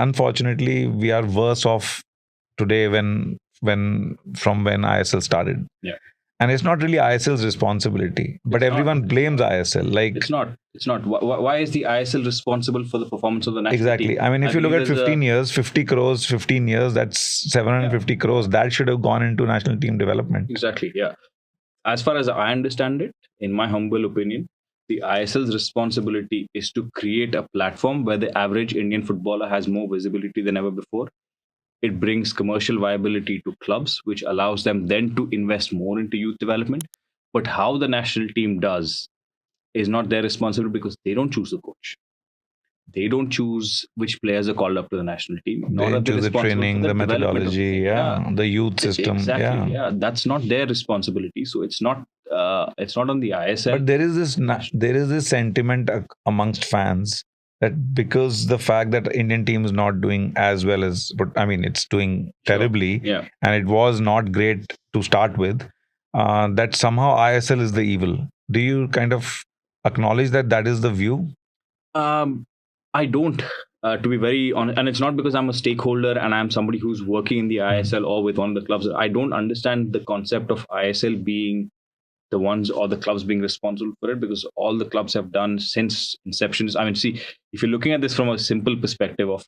unfortunately, we are worse off today when ISL started. Yeah. And it's not really ISL's responsibility, but everyone blames ISL. Like, it's not. Why is the ISL responsible for the performance of the national exactly. team? I mean, if you look at 15 years, 50 crores, 15 years, that's 750 crores. That should have gone into national team development. Exactly. Yeah. As far as I understand it, in my humble opinion, the ISL's responsibility is to create a platform where the average Indian footballer has more visibility than ever before. It brings commercial viability to clubs, which allows them then to invest more into youth development. But how the national team does is not their responsibility, because they don't choose the coach. They don't choose which players are called up to the national team. They choose the training, the methodology, the youth system. Exactly. Yeah, that's not their responsibility. So it's not on the ISL. But there is this sentiment amongst fans that because the fact that Indian team is not doing as well as, but I mean, it's doing terribly, and it was not great to start with, that somehow ISL is the evil. Do you kind of acknowledge that is the view? I don't, to be very honest, and it's not because I'm a stakeholder and I'm somebody who's working in the ISL or with one of the clubs. I don't understand the concept of ISL being the ones or the clubs being responsible for it, because all the clubs have done since inception. I mean, see, if you're looking at this from a simple perspective of,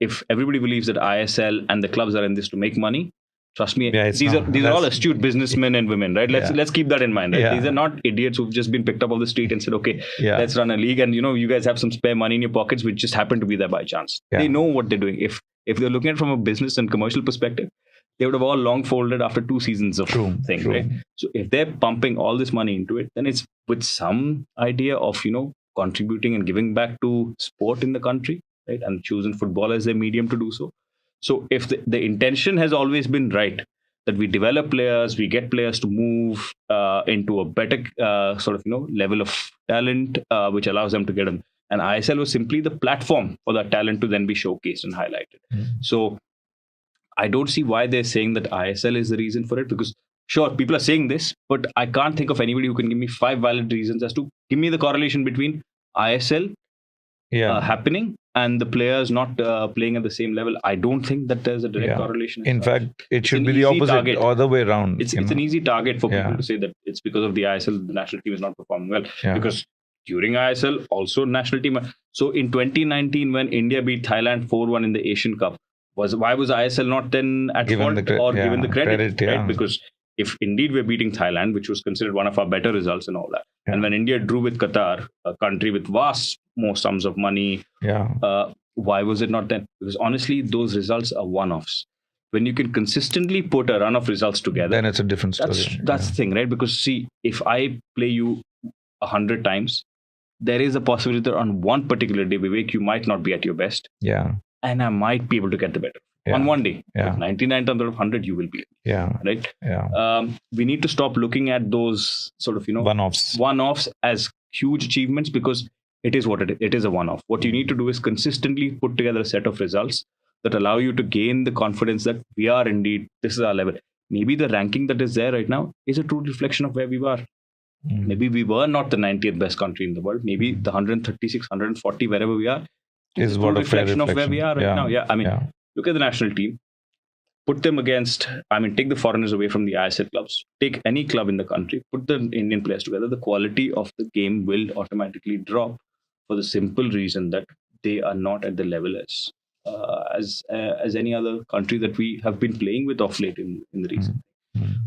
if everybody believes that ISL and the clubs are in this to make money, trust me, these are all astute businessmen and women, right? Let's keep that in mind, right? These are not idiots who've just been picked up off the street and said, okay, let's run a league, and you guys have some spare money in your pockets which just happen to be there by chance. They know what they're doing. If they're looking at it from a business and commercial perspective, they would have all long folded after 2 seasons of thing, right? So if they're pumping all this money into it, then it's with some idea of contributing and giving back to sport in the country, right? And choosing football as their medium to do so. So if the intention has always been right, that we develop players, we get players to move into a better level of talent, which allows them to get them. And ISL was simply the platform for that talent to then be showcased and highlighted. So I don't see why they're saying that ISL is the reason for it, because sure, people are saying this, but I can't think of anybody who can give me 5 valid reasons as to give me the correlation between ISL happening and the players not playing at the same level. I don't think that there's a direct correlation. In fact, it should be the opposite, or the way around. It's an easy target for people to say that it's because of the ISL, the national team is not performing well. Because during ISL, also national team. So in 2019, when India beat Thailand 4-1 in the Asian Cup, why was ISL not then at fault or given the credit? Right? Because if indeed we're beating Thailand, which was considered one of our better results and all that, and when India drew with Qatar, a country with vast more sums of money, why was it not then? Because honestly, those results are one-offs. When you can consistently put a run of results together, then it's a different story. That's the thing, right? Because see, if I play you 100 times, there is a possibility that on one particular day, Vivek, you might not be at your best. And I might be able to get the better on one day. 99 times out of 100, you will be. Right. We need to stop looking at those sort of one-offs as huge achievements, because it is what it is. It is a one-off. What you need to do is consistently put together a set of results that allow you to gain the confidence that we are indeed, this is our level. Maybe the ranking that is there right now is a true reflection of where we were. Maybe we were not the 90th best country in the world. Maybe the 136, 140, wherever we are, is what a reflection of where we are right now. I mean, look at the national team. Put them against, take the foreigners away from the ISL clubs. Take any club in the country, put the Indian players together. The quality of the game will automatically drop, for the simple reason that they are not at the level as any other country that we have been playing with of late in the recent.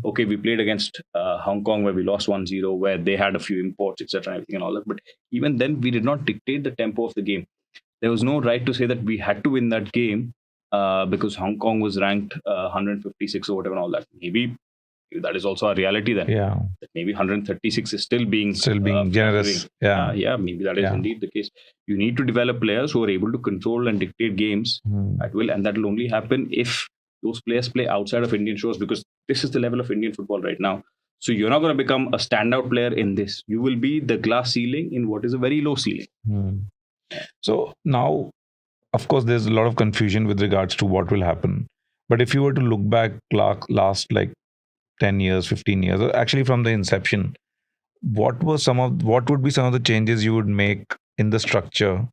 Okay, we played against Hong Kong, where we lost 1-0, where they had a few imports, etc., and everything and all that. But even then, we did not dictate the tempo of the game. There was no right to say that we had to win that game because Hong Kong was ranked 156 or whatever and all that. Maybe that is also a reality then. That maybe 136 is still being generous. Maybe that is indeed the case. You need to develop players who are able to control and dictate games at will, and that will only happen if those players play outside of Indian shores, because this is the level of Indian football right now. So you're not going to become a standout player in this. You will be the glass ceiling in what is a very low ceiling. So now, of course, there's a lot of confusion with regards to what will happen. But if you were to look back last like 10 years, 15 years, or actually from the inception, what would be some of the changes you would make in the structure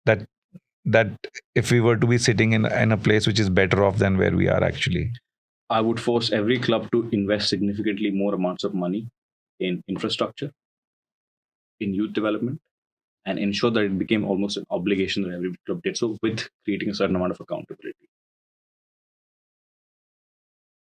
that that if we were to be sitting in a place which is better off than where we are actually? I would force every club to invest significantly more amounts of money in infrastructure, in youth development, and ensure that it became almost an obligation that every club did so, with creating a certain amount of accountability.